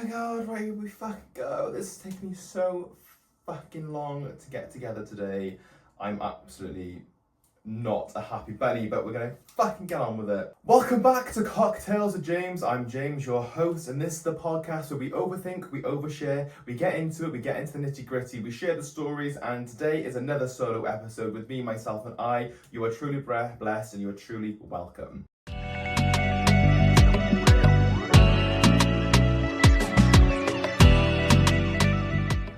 my god, right, we fucking go. This is taking me so fucking long to get together today. I'm absolutely not a happy bunny, but we're gonna fucking get on with it. Welcome back to Cocktails with James. I'm James, your host, and this is the podcast where we overthink, we overshare, we get into it, we get into the nitty gritty, we share the stories, and today is another solo episode with me, myself, and I. You are truly blessed and you are truly welcome.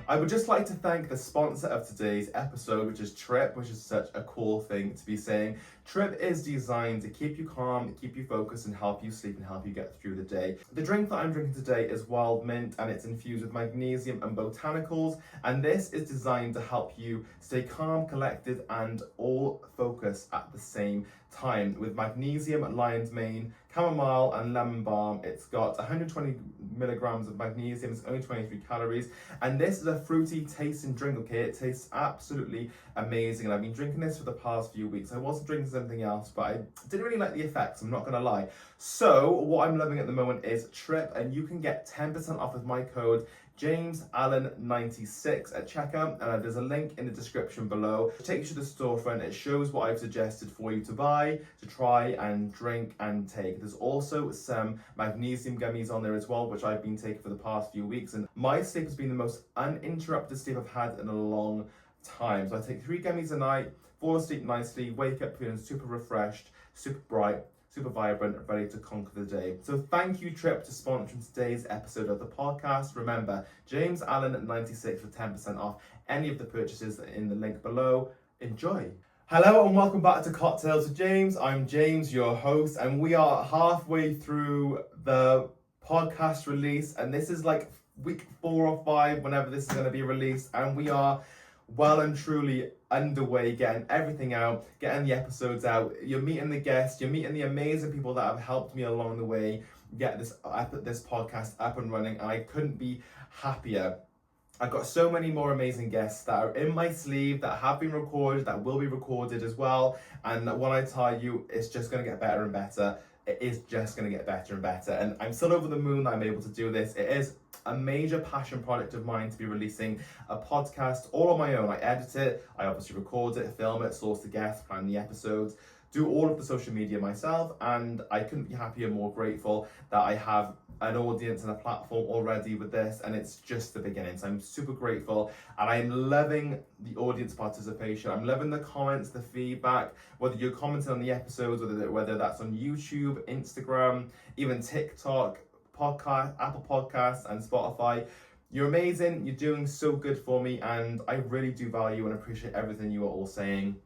I would just like to thank the sponsor of today's episode, which is Trip, which is such a cool thing to be saying. Trip is designed to keep you calm, keep you focused, and help you sleep and help you get through the day. The drink that I'm drinking today is wild mint, and it's infused with magnesium and botanicals, and this is designed to help you stay calm, collected, and all focus at the same time. With magnesium, lion's mane, chamomile, and lemon balm, it's got 120 milligrams of magnesium, it's only 23 calories, and this is a fruity tasting drink, okay? It tastes absolutely amazing, and I've been drinking this for the past few weeks. I wasn't drinking something else, but I didn't really like the effects, I'm not gonna lie. So what I'm loving at the moment is Trip, and you can get 10% off with my code JamesAllen96 at checkout, and there's a link in the description below. It takes you to the storefront. It shows what I've suggested for you to buy, to try and drink and take. There's also some magnesium gummies on there as well, which I've been taking for the past few weeks, and my sleep has been the most uninterrupted sleep I've had in a long time. So I take 3 gummies a night, fall asleep nicely, wake up feeling super refreshed, super bright, super vibrant, ready to conquer the day. So thank you, Trip, to sponsoring today's episode of the podcast. Remember, James Allen at 96 for 10% off any of the purchases in the link below. Enjoy. Hello and welcome back to Cocktails with James. I'm James, your host, and we are halfway through the podcast release, and this is like week 4 or 5 whenever this is going to be released, and we are well and truly underway, getting everything out, getting the episodes out. You're meeting the guests, you're meeting the amazing people that have helped me along the way get this podcast up and running, and I couldn't be happier. I've got so many more amazing guests that are in my sleeve, that have been recorded, that will be recorded as well, and when I tell you, it's just going to get better and better. It is just going to get better and better, and I'm still over the moon that I'm able to do this. It is a major passion project of mine to be releasing a podcast all on my own. I edit it, I obviously record it, film it, source the guests, plan the episodes, do all of the social media myself, and I couldn't be happier, more grateful that I have an audience and a platform already with this, and it's just the beginning. So I'm super grateful, and I'm loving the audience participation. I'm loving the comments, the feedback, whether you're commenting on the episodes, whether that's on YouTube, Instagram, even TikTok, podcast, Apple Podcasts, and Spotify. You're amazing, you're doing so good for me, and I really do value and appreciate everything you are all saying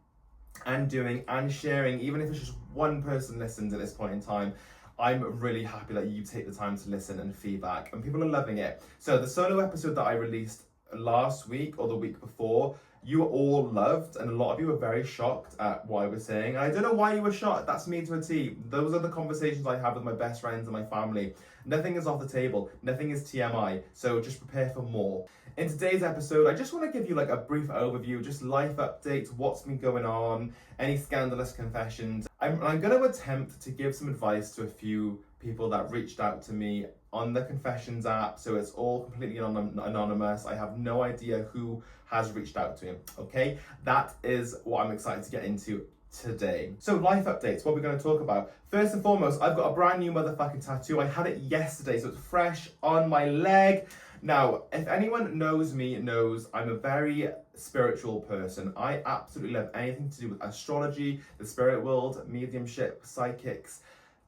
and doing and sharing. Even if it's just one person listens at this point in time, I'm really happy that you take the time to listen and feedback, and people are loving it. So the solo episode that I released last week or the week before, you all loved, and a lot of you were very shocked at what I was saying. And I don't know why you were shocked. That's me to a T. Those are the conversations I have with my best friends and my family. Nothing is off the table. Nothing is TMI. So just prepare for more. In today's episode, I just want to give you like a brief overview, just life updates, what's been going on, any scandalous confessions. I'm going to attempt to give some advice to a few people that reached out to me on the confessions app, so it's all completely anonymous. I have no idea who has reached out to me, okay? That is what I'm excited to get into today. So life updates, what we're going to talk about. First and foremost, I've got a brand new motherfucking tattoo. I had it yesterday, so it's fresh on my leg. Now, if anyone knows me, knows I'm a very spiritual person. I absolutely love anything to do with astrology, the spirit world, mediumship, psychics,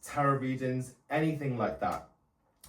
tarot readings, anything like that.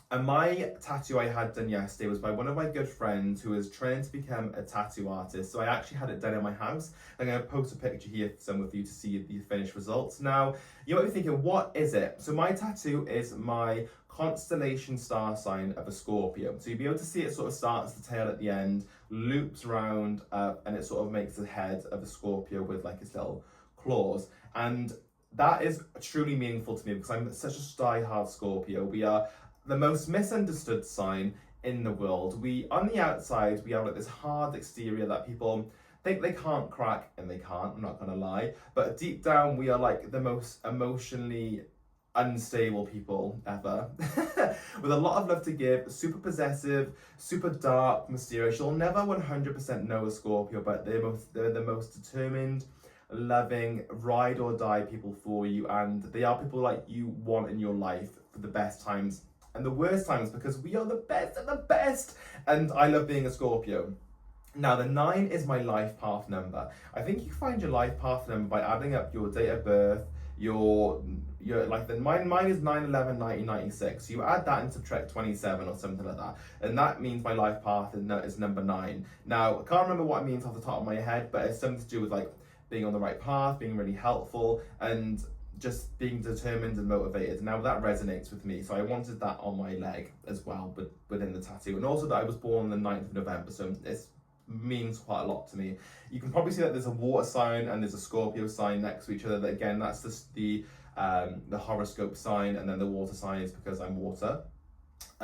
And my tattoo I had done yesterday was by one of my good friends who is trying to become a tattoo artist. So I actually had it done in my house. I'm going to post a picture here for some of you to see the finished results. Now, you might be thinking, what is it? So my tattoo is my constellation star sign of a Scorpio. So you'll be able to see it sort of starts the tail at the end, loops around, and it sort of makes the head of a Scorpio with like its little claws. And that is truly meaningful to me because I'm such a die-hard Scorpio. We are the most misunderstood sign in the world. We, on the outside, we have like this hard exterior that people think they can't crack, and they can't, I'm not gonna lie. But deep down, we are like the most emotionally unstable people ever. With a lot of love to give, super possessive, super dark, mysterious. You'll never 100% know a Scorpio, but they're the most determined, loving, ride or die people for you, and they are people like you want in your life for the best times and the worst times, because we are the best of the best. And I love being a Scorpio. Now, the 9 is my life path number. I think you find your life path number by adding up your date of birth, your like mine is 9/11/1996. You add that and subtract 27 or something like that, and that means my life path is number 9. Now, I can't remember what it means off the top of my head, but it's something to do with like being on the right path, being really helpful, and just being determined and motivated. Now that resonates with me, so I wanted that on my leg as well, but within the tattoo, and also that I was born on the 9th of November, so it means quite a lot to me. You can probably see that there's a water sign and there's a Scorpio sign next to each other. That, again, that's just the horoscope sign, and then the water sign is because I'm water.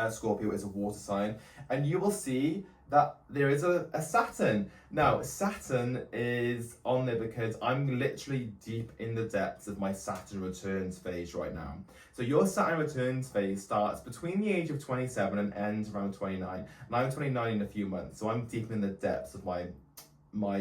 Scorpio is a water sign, and you will see that there is a Saturn. Now, Saturn is on there because I'm literally deep in the depths of my Saturn returns phase right now. So your Saturn returns phase starts between the age of 27 and ends around 29. And I'm 29 in a few months, so I'm deep in the depths of my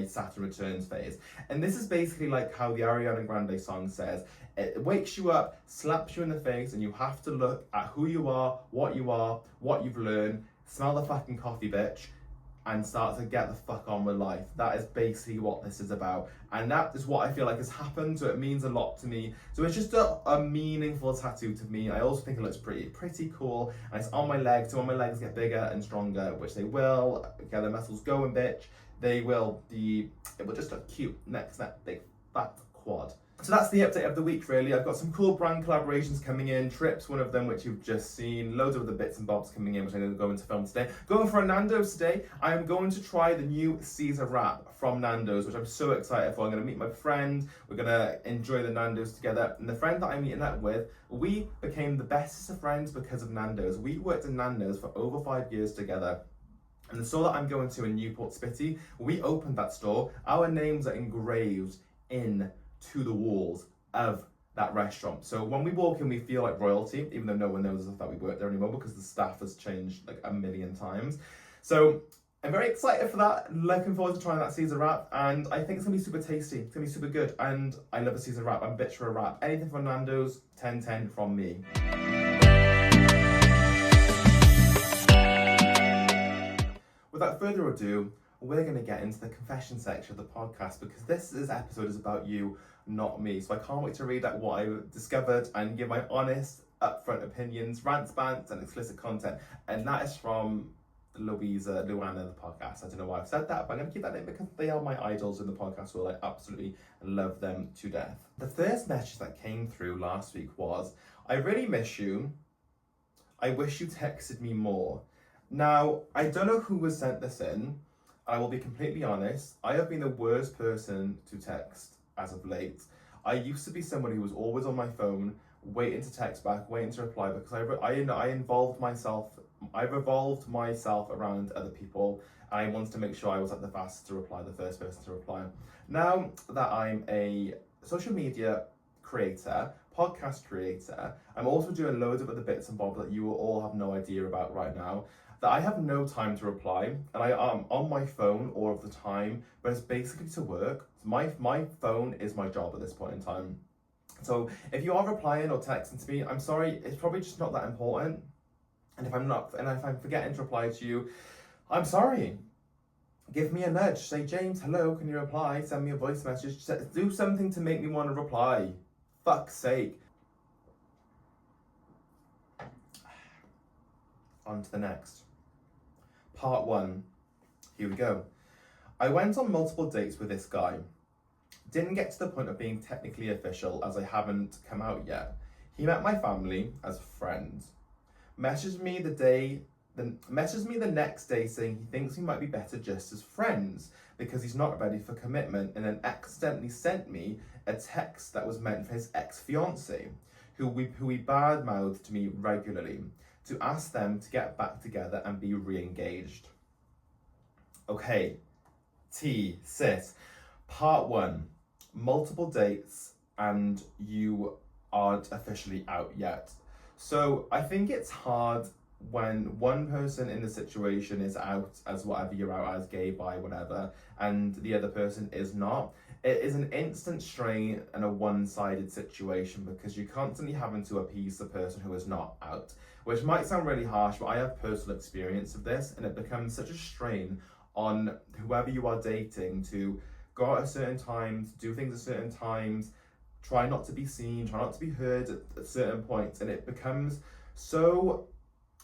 Saturn returns phase. And this is basically like how the Ariana Grande song says, it wakes you up, slaps you in the face, and you have to look at who you are, what you've learned, smell the fucking coffee, bitch, and start to get the fuck on with life. That is basically what this is about. And that is what I feel like has happened, so it means a lot to me. So it's just a meaningful tattoo to me. I also think it looks pretty cool, and it's on my leg, so when my legs get bigger and stronger, which they will, get the muscles going, bitch, it will just look cute next to that big fat quad. So that's the update of the week, really. I've got some cool brand collaborations coming in. Trips, one of them, which you've just seen. Loads of other bits and bobs coming in, which I'm going to go into film today. Going for a Nando's today. I am going to try the new Caesar wrap from Nando's, which I'm so excited for. I'm going to meet my friend. We're going to enjoy the Nando's together. And the friend that I'm meeting up with, we became the bestest of friends because of Nando's. We worked in Nando's for over 5 years together. And the store that I'm going to in Newport Spitty, we opened that store. Our names are engraved in to the walls of that restaurant. So when we walk in, we feel like royalty, even though no one knows that we work there anymore because the staff has changed like a million times. So I'm very excited for that. Looking forward to trying that Caesar wrap, and I think it's gonna be super tasty. It's gonna be super good, and I love a Caesar wrap. I'm a bitch for a wrap. Anything from Nando's, 10/10 from me. Without further ado, we're going to get into the confession section of the podcast, because this episode is about you, not me. So I can't wait to read out what I've discovered and give my honest, upfront opinions, rants, bants, and explicit content. And that is from Luana, the podcast. I don't know why I've said that, but I'm going to keep that in because they are my idols in the podcast world. I absolutely love them to death. The first message that came through last week was, I really miss you. I wish you texted me more. Now, I don't know who was sent this in. I will be completely honest, I have been the worst person to text as of late. I used to be someone who was always on my phone, waiting to text back, waiting to reply, because I revolved myself around other people, and I wanted to make sure I was at the fastest to reply, the first person to reply. Now that I'm a social media creator, podcast creator, I'm also doing loads of other bits and bobs that you will all have no idea about right now, that I have no time to reply, and I am on my phone all of the time, but it's basically to work. My phone is my job at this point in time. So if you are replying or texting to me, I'm sorry, it's probably just not that important. And if I'm forgetting to reply to you, I'm sorry. Give me a nudge. Say, James, hello, can you reply? Send me a voice message. Do something to make me want to reply. Fuck's sake. On to the next. Part 1. Here we go. I went on multiple dates with this guy. Didn't get to the point of being technically official, as I haven't come out yet. He met my family as friends. Messaged me the next day saying he thinks we might be better just as friends because he's not ready for commitment, and then accidentally sent me a text that was meant for his ex-fiancée, who he badmouthed to me regularly, to ask them to get back together and be re-engaged. Okay, sis. Part 1, multiple dates, and you aren't officially out yet. So I think it's hard when one person in the situation is out as whatever you're out as, gay, bi, whatever, and the other person is not. It is an instant strain and a one-sided situation because you're constantly having to appease the person who is not out, which might sound really harsh, but I have personal experience of this, and it becomes such a strain on whoever you are dating to go out at certain times, do things at certain times, try not to be seen, try not to be heard at certain points, and it becomes so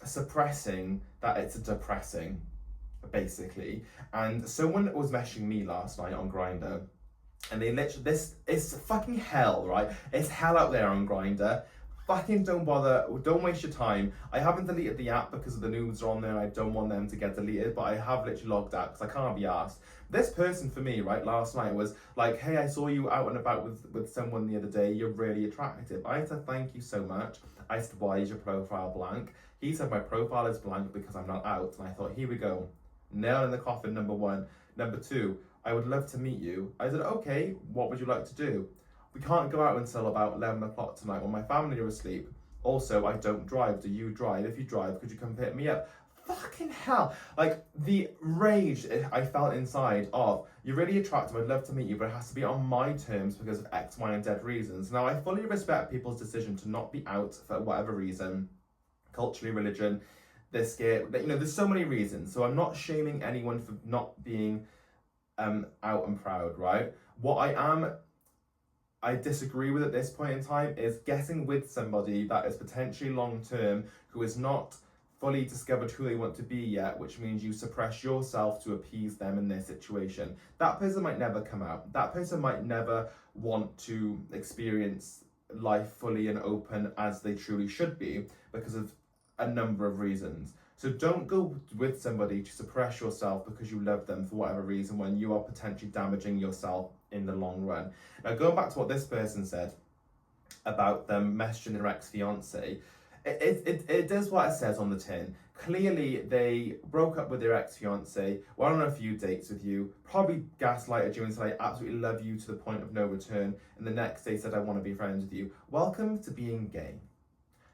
suppressing that it's depressing, basically. And someone was messaging me last night on Grindr, and they literally, this is fucking hell, right? It's hell out there on Grindr. Fucking don't bother, don't waste your time. I haven't deleted the app because the nudes are on there. I don't want them to get deleted, but I have literally logged out because I can't be asked. This person for me, right, last night was like, hey, I saw you out and about with someone the other day. You're really attractive. I said, thank you so much. I said, why is your profile blank? He said, my profile is blank because I'm not out. And I thought, here we go. Nail in the coffin, number one. Number two, I would love to meet you. I said, okay, what would you like to do? We can't go out until about 11 o'clock tonight when my family are asleep. Also, I don't drive. Do you drive? If you drive, could you come pick me up? Fucking hell. Like, the rage I felt inside of, you're really attractive, I'd love to meet you, but it has to be on my terms because of X, Y, and Z reasons. Now, I fully respect people's decision to not be out for whatever reason. Culturally, religion, they're scared. You know, there's so many reasons. So I'm not shaming anyone for not being out and proud, right? What I disagree with at this point in time is getting with somebody that is potentially long-term, who is not fully discovered who they want to be yet, which means you suppress yourself to appease them in their situation. That person might never come out. That person might never want to experience life fully and open as they truly should be because of a number of reasons. So don't go with somebody to suppress yourself because you love them for whatever reason when you are potentially damaging yourself in the long run. Now, going back to what this person said about them messaging their ex-fiance, it does what it says on the tin. Clearly, they broke up with their ex-fiance, went on a few dates with you, probably gaslighted you and said, I absolutely love you to the point of no return, and the next day said, I want to be friends with you. Welcome to being gay.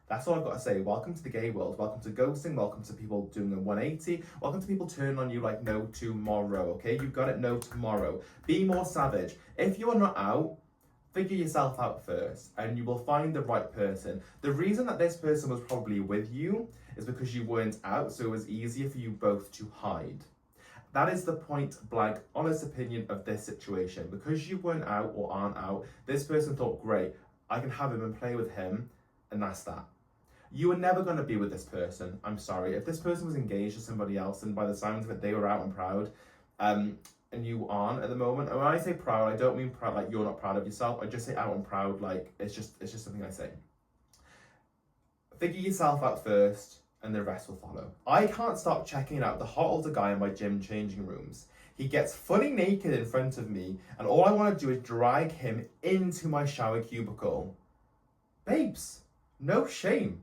That's all I've got to say. Welcome to the gay world. Welcome to ghosting. Welcome to people doing a 180. Welcome to people turning on you like no tomorrow, okay? You've got it, no tomorrow. Be more savage. If you are not out, figure yourself out first and you will find the right person. The reason that this person was probably with you is because you weren't out, so it was easier for you both to hide. That is the point blank, honest opinion of this situation. Because you weren't out or aren't out, this person thought, great, I can have him and play with him, and that's that. You were never going to be with this person. I'm sorry. If this person was engaged to somebody else, and by the sounds of it, they were out and proud, and you aren't at the moment. And when I say proud, I don't mean proud like you're not proud of yourself. I just say out and proud like it's just something I say. Figure yourself out first, and the rest will follow. I can't stop checking out the hot older guy in my gym changing rooms. He gets fully naked in front of me, and all I want to do is drag him into my shower cubicle. Babes, no shame.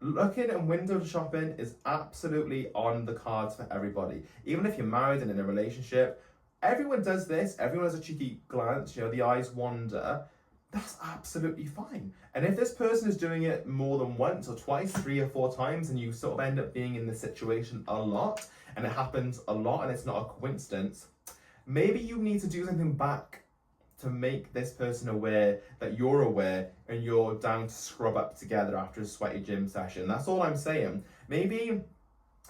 Looking and window shopping is absolutely on the cards for everybody. Even if you're married and in a relationship, everyone does this. Everyone has a cheeky glance, you know, the eyes wander. That's absolutely fine. And if this person is doing it more than once or twice, 3 or 4 times, and you sort of end up being in this situation a lot, and it happens a lot and it's not a coincidence, maybe you need to do something back to make this person aware that you're aware and you're down to scrub up together after a sweaty gym session. That's all I'm saying. Maybe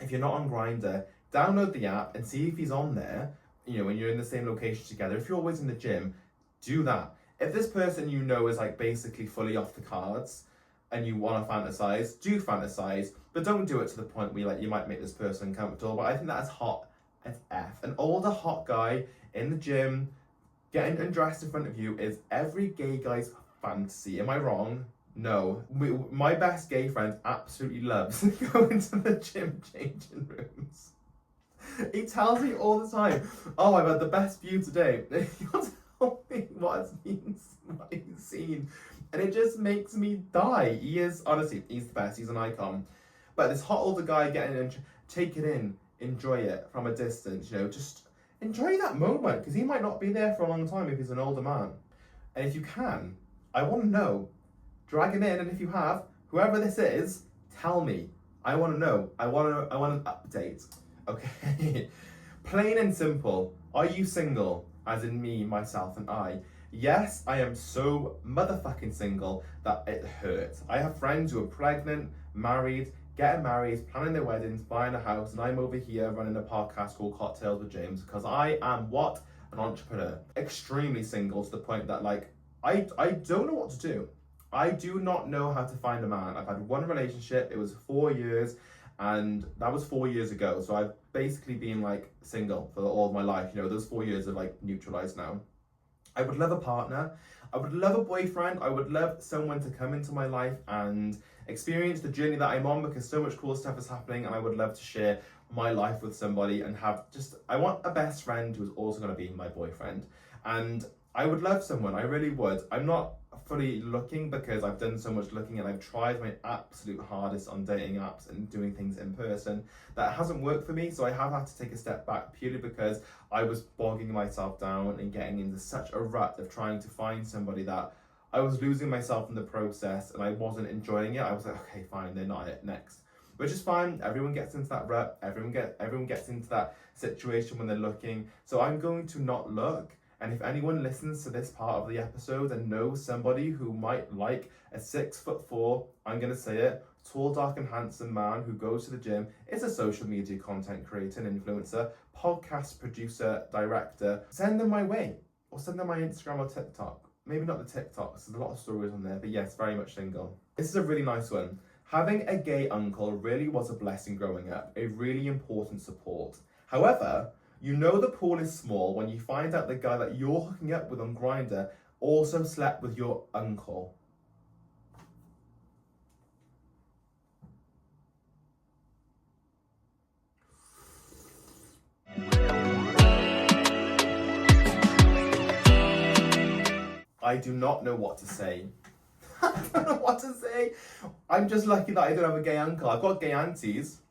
if you're not on Grindr, download the app and see if he's on there, you know, when you're in the same location together. If you're always in the gym, do that. If this person you know is like basically fully off the cards and you want to fantasize, do fantasize, but don't do it to the point where you might make this person uncomfortable. But I think that's hot as F. An older hot guy in the gym getting undressed in front of you is every gay guy's fantasy. Am I wrong? No. My best gay friend absolutely loves going to the gym changing rooms. He tells me all the time, oh, I've had the best view today. He'll tell me what he's seen. And it just makes me die. He is, honestly, he's the best. He's an icon. But this hot older guy getting in, take it in, enjoy it from a distance, you know, just enjoy that moment, because he might not be there for a long time if he's an older man. And if you can, I want to know, drag him in, and if you have, whoever this is, tell me. I want to know. I want an update. Okay. Plain and simple. Are you single? As in me, myself, and I. Yes, I am so motherfucking single that it hurts. I have friends who are pregnant, married, getting married, planning their weddings, buying a house, and I'm over here running a podcast called Cocktails with James because I am what? An entrepreneur. Extremely single to the point that like, I don't know what to do. I do not know how to find a man. I've had one relationship, it was 4 years, and that was 4 years ago. So I've basically been like single for all of my life. You know, those 4 years are like neutralized now. I would love a partner. I would love a boyfriend. I would love someone to come into my life and experience the journey that I'm on because so much cool stuff is happening, and I would love to share my life with somebody and have just, I want a best friend who's also going to be my boyfriend. And I would love someone, I really would. I'm not fully looking because I've done so much looking and I've tried my absolute hardest on dating apps and doing things in person. That hasn't worked for me, so I have had to take a step back purely because I was bogging myself down and getting into such a rut of trying to find somebody that I was losing myself in the process and I wasn't enjoying it. I was like, okay, fine, they're not it, next. Which is fine, everyone gets into that rut, everyone gets into that situation when they're looking. So I'm going to not look. And if anyone listens to this part of the episode and knows somebody who might like a 6'4", I'm gonna say it, tall, dark and handsome man who goes to the gym, is a social media content creator and influencer, podcast producer, director, send them my way. Or send them my Instagram or TikTok. Maybe not the TikTok, there's a lot of stories on there, but yes, very much single. This is a really nice one. Having a gay uncle really was a blessing growing up, a really important support. However, you know the pool is small when you find out the guy that you're hooking up with on Grindr also slept with your uncle. I do not know what to say. I don't know what to say. I'm just lucky that I don't have a gay uncle. I've got gay aunties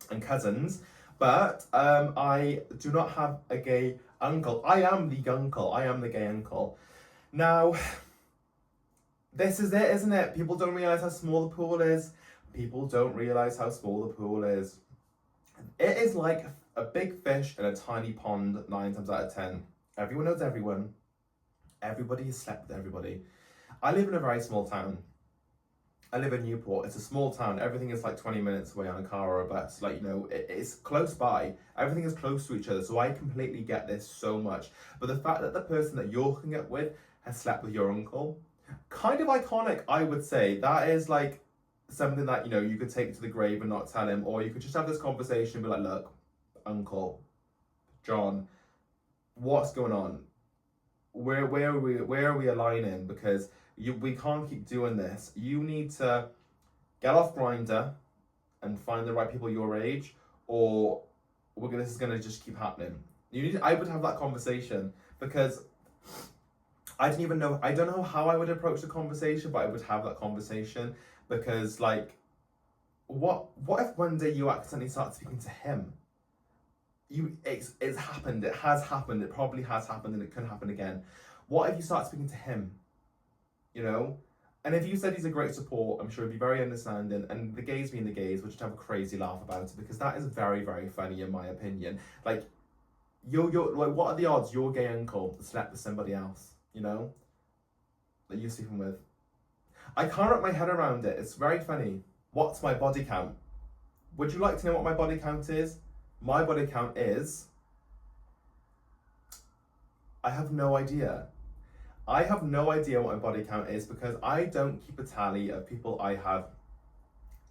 and cousins, but I do not have a gay uncle. I am the uncle. I am the gay uncle. Now, this is it, isn't it? People don't realise how small the pool is. People don't realise how small the pool is. It is like a big fish in a tiny pond 9 times out of 10. Everyone knows everyone. Everybody has slept with everybody. I live in a very small town. I live in Newport. It's a small town. Everything is like 20 minutes away on a car or a bus. Like, you know, it's close by. Everything is close to each other. So I completely get this so much. But the fact that the person that you're hooking up with has slept with your uncle, kind of iconic, I would say. That is like something that, you know, you could take to the grave and not tell him. Or you could just have this conversation and be like, look, Uncle John, what's going on? Where are we aligning? Because we can't keep doing this. You need to get off Grindr and find the right people your age, or this is gonna just keep happening. I would have that conversation because I don't know how I would approach the conversation, but I would have that conversation because like, what if one day you accidentally start speaking to him? It's happened, it has happened, it probably has happened, and it can happen again. What if you start speaking to him? You know? And if you said he's a great support, I'm sure he'd be very understanding, and the gays being the gays would just have a crazy laugh about it, because that is very, very funny in my opinion. Like, you're like, what are the odds your gay uncle slept with somebody else, you know? That you're sleeping with? I can't wrap my head around it, it's very funny. What's my body count? Would you like to know what my body count is? My body count is, I have no idea. I have no idea what my body count is because I don't keep a tally of people I have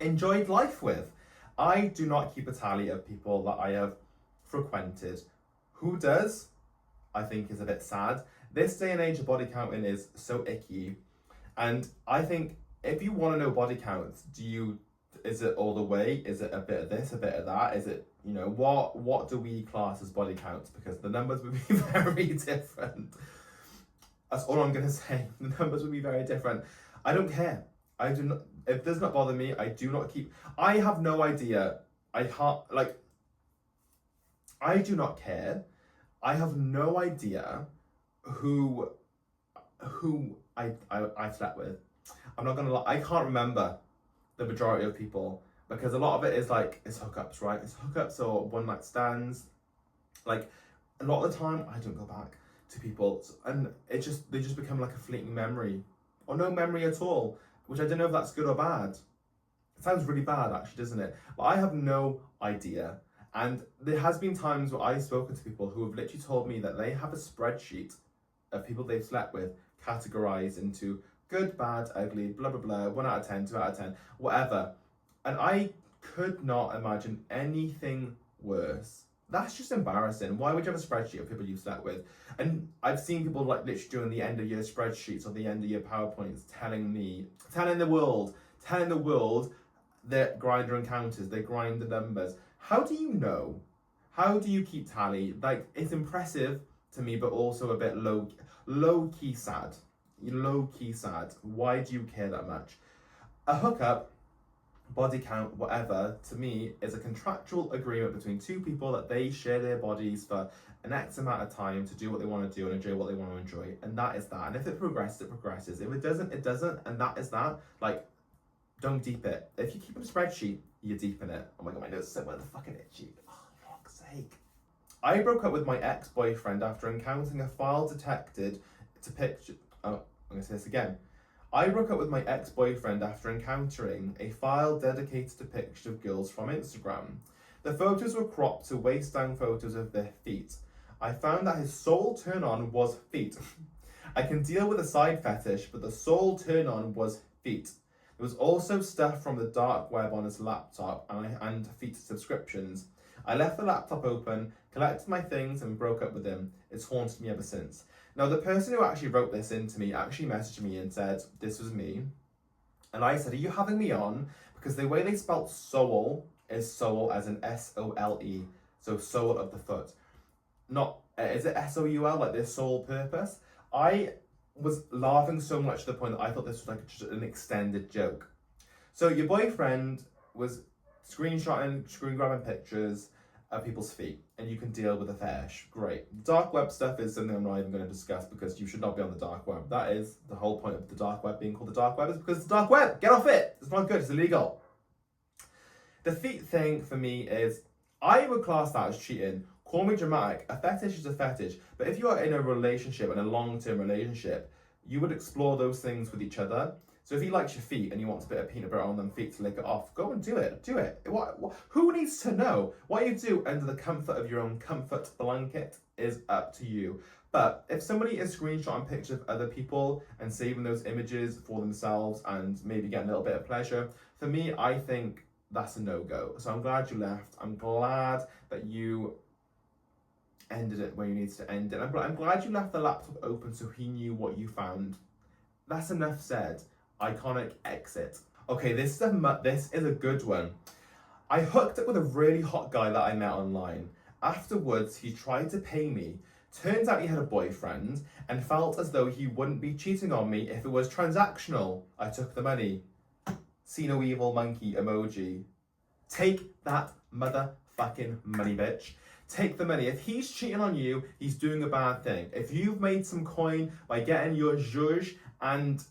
enjoyed life with. I do not keep a tally of people that I have frequented. Who does? I think is a bit sad. This day and age of body counting is so icky. And I think if you want to know body counts, is it all the way? Is it a bit of this, a bit of that? Is it, you know, what do we class as body counts? Because the numbers would be very different. That's all I'm gonna say. The numbers would be very different. I don't care. I do not. It does not bother me. I do not keep. I have no idea. I do not care. I have no idea who I slept with. I'm not gonna lie, I can't remember the majority of people, because a lot of it is like, it's hookups, right? It's hookups or one night stands. Like, a lot of the time, I don't go back to people, and they just become like a fleeting memory, or no memory at all, which I don't know if that's good or bad. It sounds really bad, actually, doesn't it? But I have no idea. And there has been times where I've spoken to people who have literally told me that they have a spreadsheet of people they've slept with, categorized into good, bad, ugly, blah, blah, blah, 1 out of 10, 2 out of 10, whatever. And I could not imagine anything worse. That's just embarrassing. Why would you have a spreadsheet of people you've slept with? And I've seen people like literally doing the end of year spreadsheets or the end of year PowerPoints telling the world their Grindr encounters, they grind the numbers. How do you know? How do you keep tally? Like, it's impressive to me, but also a bit low key sad. Low key sad. Why do you care that much? A hookup, body count, whatever, to me is a contractual agreement between two people that they share their bodies for an X amount of time to do what they want to do and enjoy what they want to enjoy, and that is that. And if it progresses, it progresses. If it doesn't, it doesn't, and that is that. Like, don't deep it. If you keep a spreadsheet, you're deep in it. Oh my god, my nose is so fucking itchy. Oh, for fuck's sake. I broke up with my ex-boyfriend after encountering a file detected to picture. Oh, I'm gonna say this again. I broke up with my ex-boyfriend after encountering a file dedicated to pictures of girls from Instagram. The photos were cropped to waist-down photos of their feet. I found that his sole turn-on was feet. I can deal with a side fetish, but the sole turn-on was feet. There was also stuff from the dark web on his laptop and feet subscriptions. I left the laptop open, collected my things, and broke up with him. It's haunted me ever since. Now, the person who actually wrote this into me actually messaged me and said, this was me. And I said, are you having me on? Because the way they spelt soul is soul as in S-O-L-E. So soul of the foot. Not, is it S-O-U-L, like their sole purpose? I was laughing so much to the point that I thought this was like just an extended joke. So your boyfriend was screen grabbing pictures of people's feet, and you can deal with a fetish. Great. Dark web stuff is something I'm not even going to discuss, because you should not be on the dark web. That is the whole point of the dark web being called the dark web, is because it's the dark web. Get off it. It's not good. It's illegal. The feet thing for me is, I would class that as cheating. Call me dramatic. A fetish is a fetish. But if you are in a relationship, in a long-term relationship, you would explore those things with each other. So if he likes your feet and you want a bit of peanut butter on them feet to lick it off, go and do it. Do it. Who needs to know? What you do under the comfort of your own comfort blanket is up to you. But if somebody is screenshotting pictures of other people and saving those images for themselves and maybe getting a little bit of pleasure, for me, I think that's a no-go. So I'm glad you left. I'm glad that you ended it where you needed to end it. I'm glad you left the laptop open so he knew what you found. That's enough said. Iconic exit. Okay, this is a good one. I hooked up with a really hot guy that I met online. Afterwards, he tried to pay me. Turns out he had a boyfriend and felt as though he wouldn't be cheating on me if it was transactional. I took the money. See no evil monkey emoji. Take that motherfucking money, bitch. Take the money. If he's cheating on you, he's doing a bad thing. If you've made some coin by getting your zhuzh and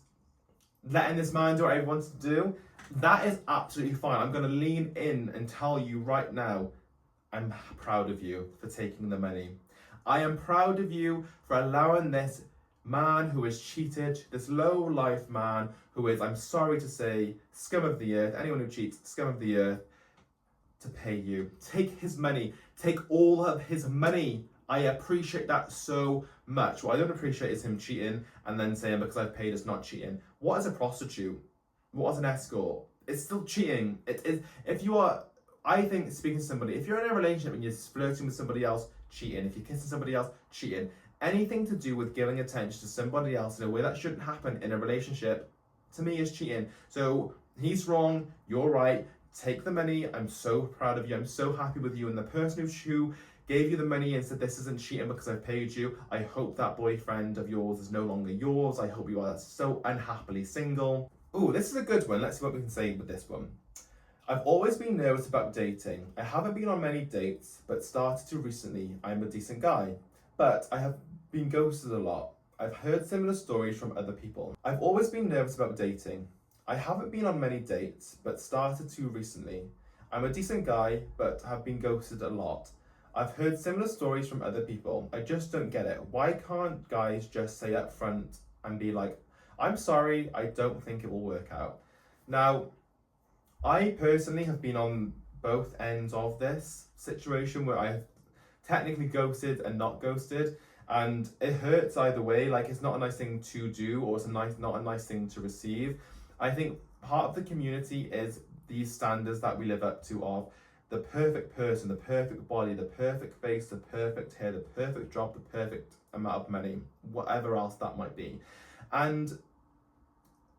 letting this man do what he wants to do, that is absolutely fine. I'm going to lean in and tell you right now, I'm proud of you for taking the money. I am proud of you for allowing this man who has cheated, this low-life man who is, I'm sorry to say, scum of the earth, anyone who cheats, scum of the earth, to pay you. Take his money. Take all of his money. I appreciate that so much. What I don't appreciate is him cheating and then saying because I've paid it's not cheating. What is a prostitute? What is an escort? It's still cheating. It is. If you are, I think, speaking to somebody, if you're in a relationship and you're flirting with somebody else, cheating. If you're kissing somebody else, cheating. Anything to do with giving attention to somebody else in a way that shouldn't happen in a relationship, to me, is cheating. So he's wrong. You're right. Take the money. I'm so proud of you. I'm so happy with you. And the person who gave you the money and said this isn't cheating because I've paid you, I hope that boyfriend of yours is no longer yours. I hope you are so unhappily single. Ooh, this is a good one. Let's see what we can say with this one. I've always been nervous about dating. I haven't been on many dates, but started to recently. I'm a decent guy, but I have been ghosted a lot. I've heard similar stories from other people. I've always been nervous about dating. I haven't been on many dates, but started to recently. I'm a decent guy, but have been ghosted a lot. I've heard similar stories from other people. I just don't get it. Why can't guys just say up front and be like, I'm sorry, I don't think it will work out? Now, I personally have been on both ends of this situation where I have technically ghosted and not ghosted, and it hurts either way. Like, it's not a nice thing to do, or it's not a nice thing to receive. I think part of the community is these standards that we live up to of the perfect person, the perfect body, the perfect face, the perfect hair, the perfect job, the perfect amount of money, whatever else that might be. And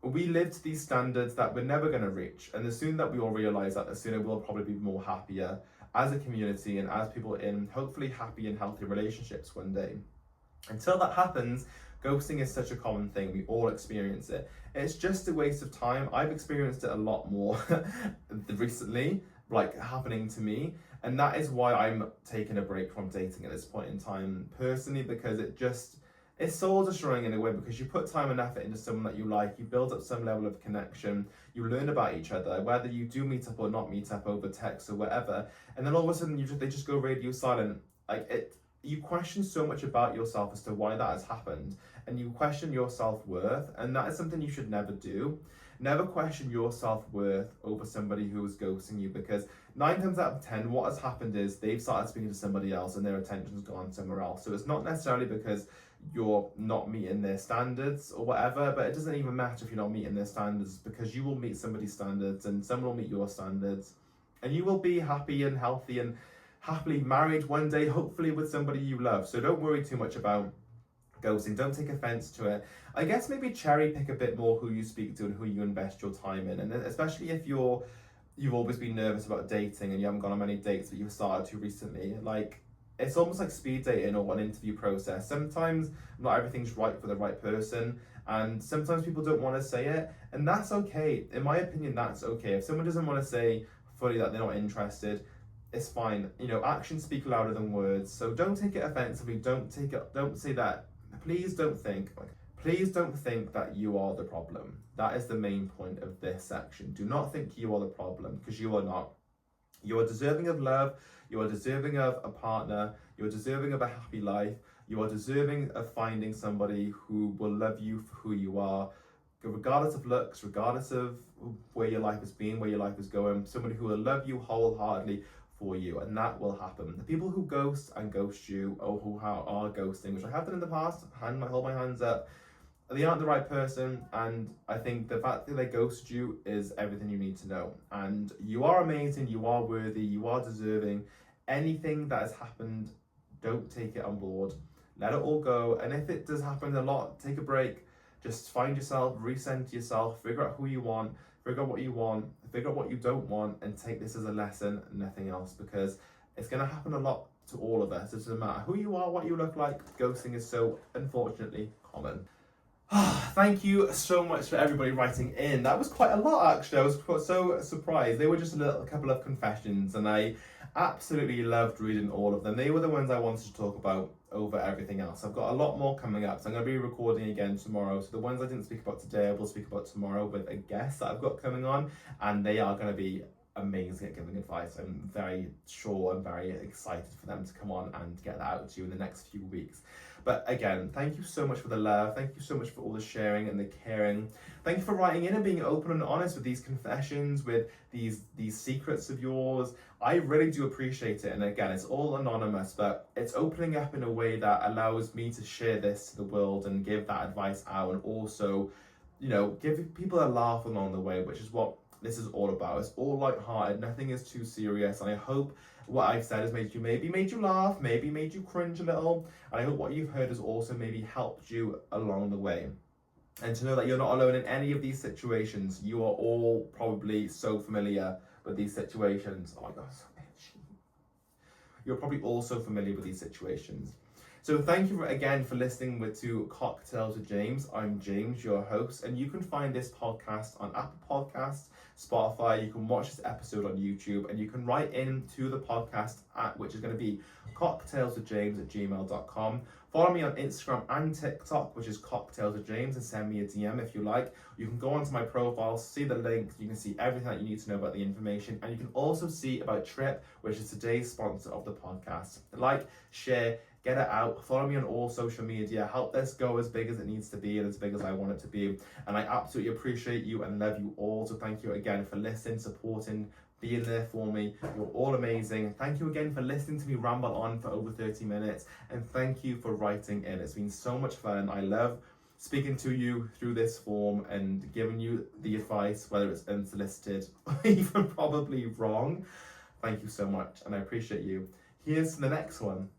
we live to these standards that we're never going to reach. And the sooner that we all realize that, the sooner we'll probably be more happier as a community and as people in hopefully happy and healthy relationships one day. Until that happens, ghosting is such a common thing. We all experience it. It's just a waste of time. I've experienced it a lot more recently, like happening to me. And that is why I'm taking a break from dating at this point in time personally, because it's soul destroying in a way, because you put time and effort into someone that you like, you build up some level of connection, you learn about each other, whether you do meet up or not meet up over text or whatever, and then all of a sudden they just go radio silent. You question so much about yourself as to why that has happened, and you question your self-worth, and that is something you should never do. Never question your self-worth over somebody who is ghosting you, because 9 times out of 10, what has happened is they've started speaking to somebody else and their attention's gone somewhere else. So it's not necessarily because you're not meeting their standards or whatever, but it doesn't even matter if you're not meeting their standards, because you will meet somebody's standards and someone will meet your standards, and you will be happy and healthy and happily married one day, hopefully with somebody you love. So don't worry too much about ghosting. Don't take offense to it. I guess maybe cherry pick a bit more who you speak to and who you invest your time in, and especially if you've always been nervous about dating and you haven't gone on many dates but you've started to recently. Like, it's almost like speed dating or an interview process. Sometimes not everything's right for the right person, and sometimes people don't want to say it, and that's okay. In my opinion, that's okay. If someone doesn't want to say fully that they're not interested, it's fine. Actions speak louder than words. So don't take it offensively. Don't say that. Please don't think that you are the problem. That is the main point of this section. Do not think you are the problem, because you are not. You are deserving of love. You are deserving of a partner. You are deserving of a happy life. You are deserving of finding somebody who will love you for who you are, regardless of looks, regardless of where your life has been, where your life is going. Somebody who will love you wholeheartedly for you, and that will happen. The people who ghost and ghost you, or who are ghosting, which I have done in the past, hold my hands up, they aren't the right person. And I think the fact that they ghost you is everything you need to know. And you are amazing, you are worthy, you are deserving. Anything that has happened, don't take it on board. Let it all go. And if it does happen a lot, take a break. Just find yourself, recenter yourself, figure out who you want, figure out what you want, figure out what you don't want, and take this as a lesson, nothing else, because it's going to happen a lot to all of us. It doesn't matter who you are, what you look like. Ghosting is so, unfortunately, common. Thank you so much for everybody writing in. That was quite a lot, actually. I was so surprised. They were just a couple of confessions, and I absolutely loved reading all of them. They were the ones I wanted to talk about over everything else. I've got a lot more coming up, so I'm going to be recording again tomorrow. So the ones I didn't speak about today, I will speak about tomorrow with a guest that I've got coming on, and they are going to be amazing at giving advice. I'm very sure and very excited for them to come on and get that out to you in the next few weeks. But again, thank you so much for the love. Thank you so much for all the sharing and the caring. Thank you for writing in and being open and honest with these confessions, with these secrets of yours. I really do appreciate it. And again, it's all anonymous, but it's opening up in a way that allows me to share this to the world and give that advice out, and also, give people a laugh along the way, which is what this is all about. It's all lighthearted. Nothing is too serious. And I hope what I've said has made you laugh, maybe made you cringe a little. And I hope what you've heard has also maybe helped you along the way. And to know that you're not alone in any of these situations. You are all probably so familiar with these situations. Oh my God, so itchy. You're probably also familiar with these situations. So thank you again for listening to Cocktails with James. I'm James, your host, and you can find this podcast on Apple Podcasts, Spotify. You can watch this episode on YouTube, and you can write into the podcast which is going to be cocktailswithjames@gmail.com. Follow me on Instagram and TikTok, which is cocktailswithjames, and send me a DM if you like. You can go onto my profile, see the links, you can see everything that you need to know about the information, and you can also see about Trip, which is today's sponsor of the podcast. Like, share, get it out. Follow me on all social media. Help this go as big as it needs to be and as big as I want it to be. And I absolutely appreciate you and love you all. So thank you again for listening, supporting, being there for me. You're all amazing. Thank you again for listening to me ramble on for over 30 minutes. And thank you for writing in. It's been so much fun. I love speaking to you through this form and giving you the advice, whether it's unsolicited or even probably wrong. Thank you so much, and I appreciate you. Here's the next one.